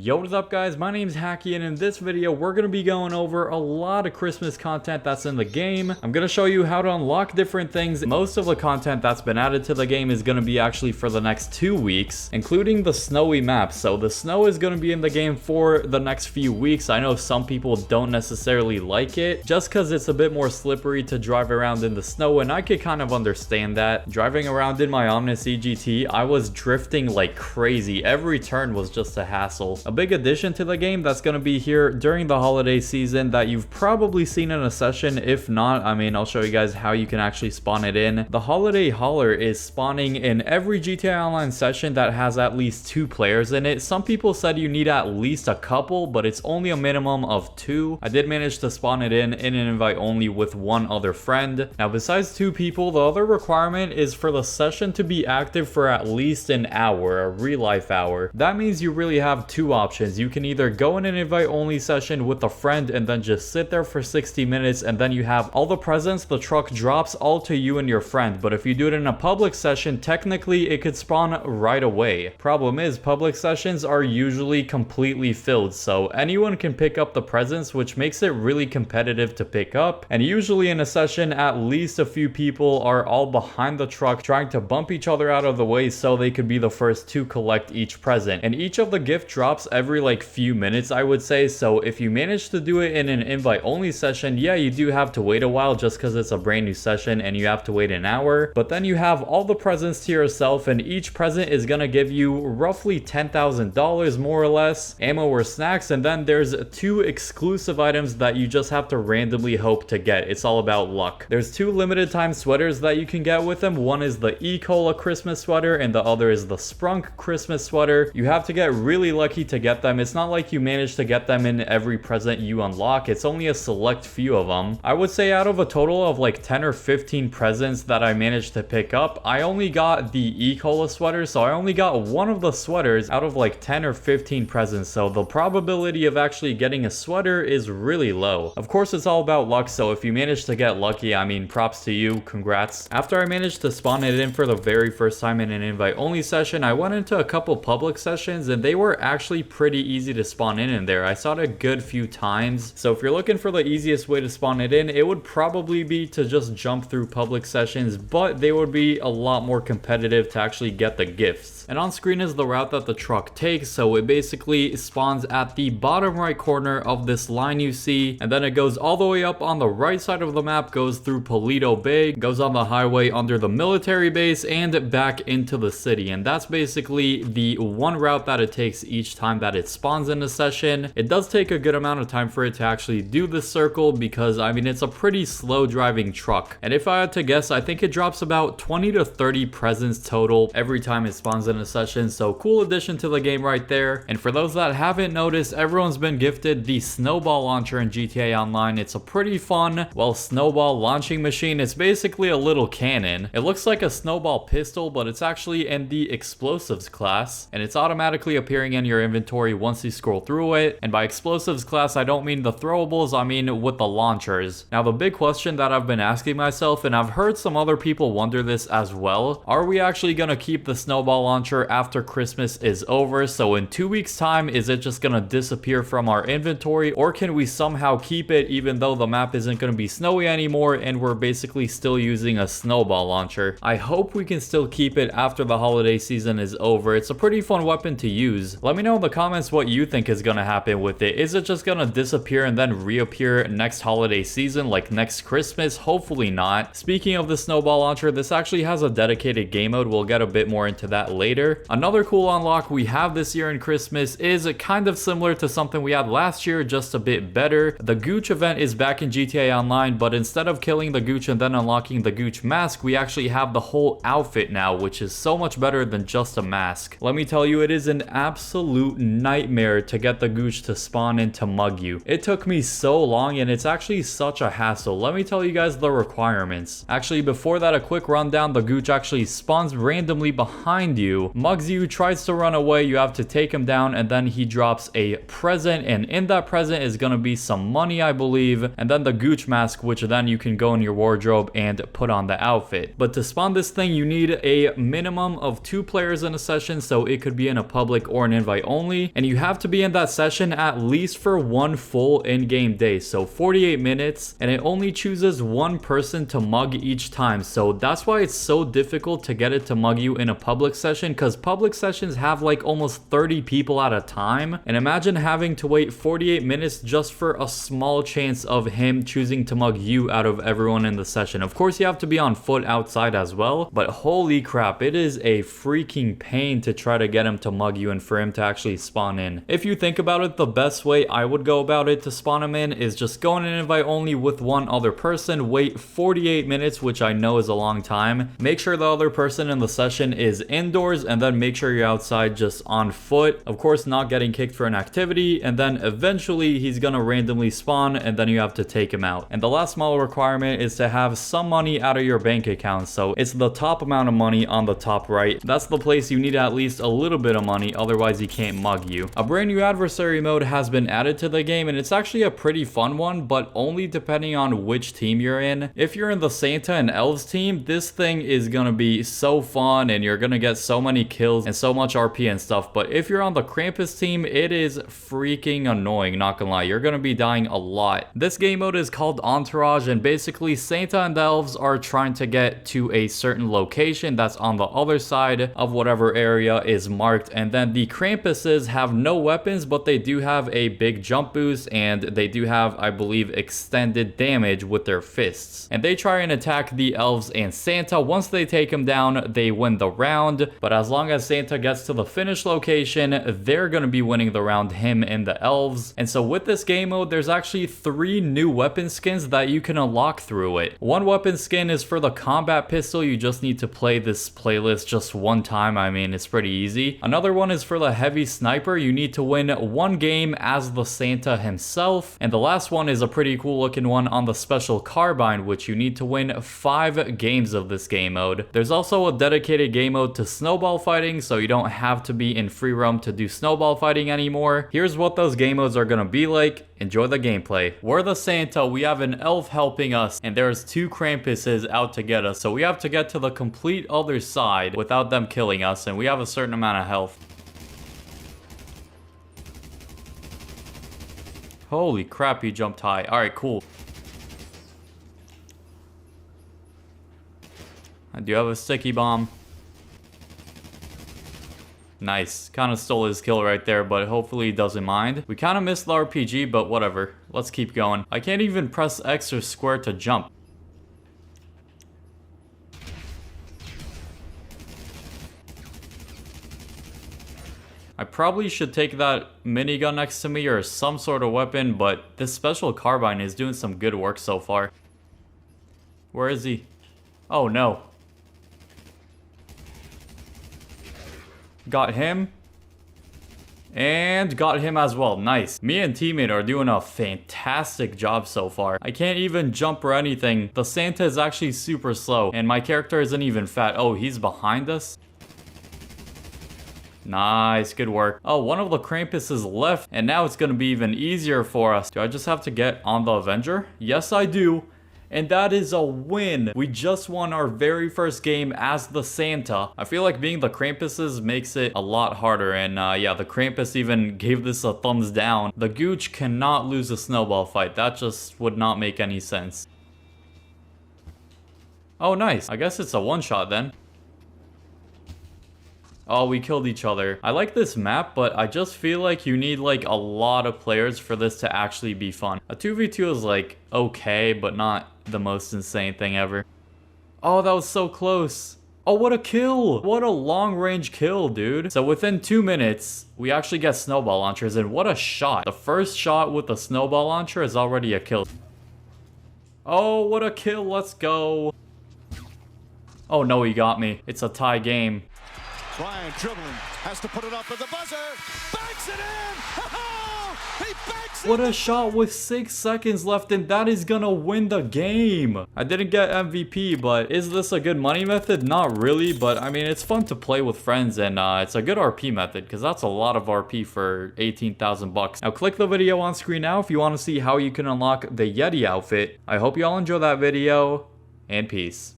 Yo, what is up guys, my name is Hakiii and in this video we're going to be going over a lot of Christmas content that's in the game. I'm going to show you how to unlock different things. Most of the content that's been added to the game is going to be actually for the next 2 weeks, including the snowy map. So the snow is going to be in the game for the next few weeks. I know some people don't necessarily like it just because it's a bit more slippery to drive around in the snow, and I could kind of understand that. Driving around in my Omnis EGT, I was drifting like crazy. Every turn was just a hassle. A big addition to the game that's going to be here during the holiday season that you've probably seen in a session. If not, I mean, I'll show you guys how you can actually spawn it in. The holiday hauler is spawning in every GTA Online session that has at least 2 players in it. Some people said you need at least a couple, but it's only a minimum of 2. I did manage to spawn it in an invite only with 1 other friend. Now, besides 2 people, the other requirement is for the session to be active for at least an hour, a real life hour. That means you really have 2 options. You can either go in an invite only session with a friend and then just sit there for 60 minutes and then you have all the presents the truck drops all to you and your friend. But if you do it in a public session, technically it could spawn right away. Problem is, public sessions are usually completely filled, so anyone can pick up the presents, which makes it really competitive to pick up. And usually in a session, at least a few people are all behind the truck trying to bump each other out of the way so they could be the first to collect each present. And each of the gift drops every like few minutes, I would say. So if you manage to do it in an invite only session, yeah, you do have to wait a while just because it's a brand new session and you have to wait an hour. But then you have all the presents to yourself, and each present is gonna give you roughly $10,000 more or less, ammo or snacks. And then there's 2 exclusive items that you just have to randomly hope to get. It's all about luck. There's 2 limited time sweaters that you can get with them. One is the E-Cola Christmas sweater and the other is the Sprunk Christmas sweater. You have to get really lucky to get them. It's not like you manage to get them in every present you unlock. It's only a select few of them. I would say out of a total of like 10 or 15 presents that I managed to pick up, I only got the E-Cola sweater, so I only got 1 of the sweaters out of like 10 or 15 presents. So the probability of actually getting a sweater is really low. Of course, it's all about luck, so if you manage to get lucky, I mean, props to you, congrats. After I managed to spawn it in for the very first time in an invite only session, I went into a couple public sessions and they were actually pretty easy to spawn in there. I saw it a good few times. So if you're looking for the easiest way to spawn it in, it would probably be to just jump through public sessions, but they would be a lot more competitive to actually get the gifts. And on screen is the route that the truck takes. So it basically spawns at the bottom right corner of this line you see, and then it goes all the way up on the right side of the map, goes through Polito Bay, goes on the highway under the military base and back into the city. And that's basically the one route that it takes each time that it spawns in a session. It does take a good amount of time for it to actually do this circle because, I mean, it's a pretty slow driving truck. And if I had to guess, I think it drops about 20 to 30 presents total every time it spawns in a session. So cool addition to the game right there. And for those that haven't noticed, everyone's been gifted the Snowball launcher in GTA Online. It's a pretty fun, well, Snowball launching machine. It's basically a little cannon. It looks like a Snowball pistol, but it's actually in the explosives class, and it's automatically appearing in your inventory once you scroll through it. And by explosives class, I don't mean the throwables, I mean with the launchers. Now, the big question that I've been asking myself, and I've heard some other people wonder this as well, are we actually gonna keep the Snowball launcher after Christmas is over? So in 2 weeks time, is it just gonna disappear from our inventory, or can we somehow keep it even though the map isn't gonna be snowy anymore and we're basically still using a Snowball launcher? I hope we can still keep it after the holiday season is over. It's a pretty fun weapon to use. Let me know in the comments what you think is gonna happen with it. Is it just gonna disappear and then reappear next holiday season, like next Christmas? Hopefully not. Speaking of the Snowball launcher, this actually has a dedicated game mode. We'll get a bit more into that later. Another cool unlock we have this year in Christmas is kind of similar to something we had last year, just a bit better. The Gooch event is back in GTA Online, but instead of killing the Gooch and then unlocking the Gooch mask, we actually have the whole outfit now, which is so much better than just a mask. Let me tell you, it is an absolute nightmare to get the Gooch to spawn and to mug you. It took me so long and it's actually such a hassle. Let me tell you guys the requirements. Actually, before that, a quick rundown. The Gooch actually spawns randomly behind you, mugs you, tries to run away. You have to take him down and then he drops a present, and in that present is going to be some money, I believe, and then the Gooch mask, which then you can go in your wardrobe and put on the outfit. But to spawn this thing, you need a minimum of 2 players in a session, so it could be in a public or an invite only only, and you have to be in that session at least for one full in-game day, so 48 minutes, and it only chooses one person to mug each time. So that's why it's so difficult to get it to mug you in a public session, because public sessions have like almost 30 people at a time, and imagine having to wait 48 minutes just for a small chance of him choosing to mug you out of everyone in the session. Of course, you have to be on foot outside as well, but holy crap, it is a freaking pain to try to get him to mug you and for him to actually spawn in. If you think about it, the best way I would go about it to spawn him in is just go in an invite only with one other person, wait 48 minutes, which I know is a long time, make sure the other person in the session is indoors, and then make sure you're outside just on foot, of course not getting kicked for an activity, and then eventually he's gonna randomly spawn, and then you have to take him out. And the last small requirement is to have some money out of your bank account, so it's the top amount of money on the top right. That's the place you need at least a little bit of money, otherwise he can't mug you. A brand new adversary mode has been added to the game, and it's actually a pretty fun one, but only depending on which team you're in. If you're in the Santa and Elves team, this thing is gonna be so fun and you're gonna get so many kills and so much RP and stuff. But if you're on the Krampus team, it is freaking annoying, not gonna lie. You're gonna be dying a lot. This game mode is called Entourage, and basically Santa and the Elves are trying to get to a certain location that's on the other side of whatever area is marked, and then the Krampuses have no weapons, but they do have a big jump boost, and they do have, I believe, extended damage with their fists. And they try and attack the Elves and Santa. Once they take them down, they win the round, but as long as Santa gets to the finish location, they're gonna be winning the round, him and the Elves. And so with this game mode, there's actually 3 new weapon skins that you can unlock through it. One weapon skin is for the combat pistol. You just need to play this playlist just one time. I mean, it's pretty easy. Another one is for the heavy sniper. You need to win 1 game as the Santa himself. And the last one is a pretty cool looking one on the special carbine, which you need to win 5 games of this game mode. There's also a dedicated game mode to snowball fighting, so you don't have to be in free roam to do snowball fighting anymore. Here's what those game modes are gonna be like. Enjoy the gameplay. We're the Santa, we have an elf helping us, and there's 2 Krampuses out to get us, so we have to get to the complete other side without them killing us, and we have a certain amount of health. Holy crap, he jumped high. Alright, cool. I do have a sticky bomb. Nice. Kind of stole his kill right there, but hopefully he doesn't mind. We kind of missed the RPG, but whatever. Let's keep going. I can't even press X or square to jump. I probably should take that minigun next to me or some sort of weapon, but this special carbine is doing some good work so far. Where is he? Oh no. Got him. And got him as well. Nice. Me and teammate are doing a fantastic job so far. I can't even jump or anything. The Santa is actually super slow, and my character isn't even fat. Oh, he's behind us? Nice, good work. Oh, one of the Krampuses left, and now it's gonna be even easier for us. Do I just have to get on the Avenger? Yes, I do. And that is a win. We just won our very first game as the Santa. I feel like being the Krampuses makes it a lot harder. And yeah, the Krampus even gave this a thumbs down. The Gooch cannot lose a snowball fight. That just would not make any sense. Oh, nice. I guess it's a one-shot then. Oh, we killed each other. I like this map, but I just feel like you need like a lot of players for this to actually be fun. A 2v2 is like okay, but not the most insane thing ever. Oh, that was so close. Oh, what a kill. What a long range kill, dude. So within 2 minutes, we actually get snowball launchers, and what a shot. The first shot with the snowball launcher is already a kill. Oh, what a kill. Let's go. Oh no, he got me. It's a tie game. Ryan dribbling, has to put it up with the buzzer, banks it in! Oh, he banks it! What a shot with 6 seconds left, and that is gonna win the game. I didn't get MVP, but is this a good money method? Not really, but I mean, it's fun to play with friends, and it's a good RP method, because that's a lot of RP for 18,000 bucks. Now click the video on screen now if you want to see how you can unlock the Yeti outfit. I hope you all enjoy that video, and peace.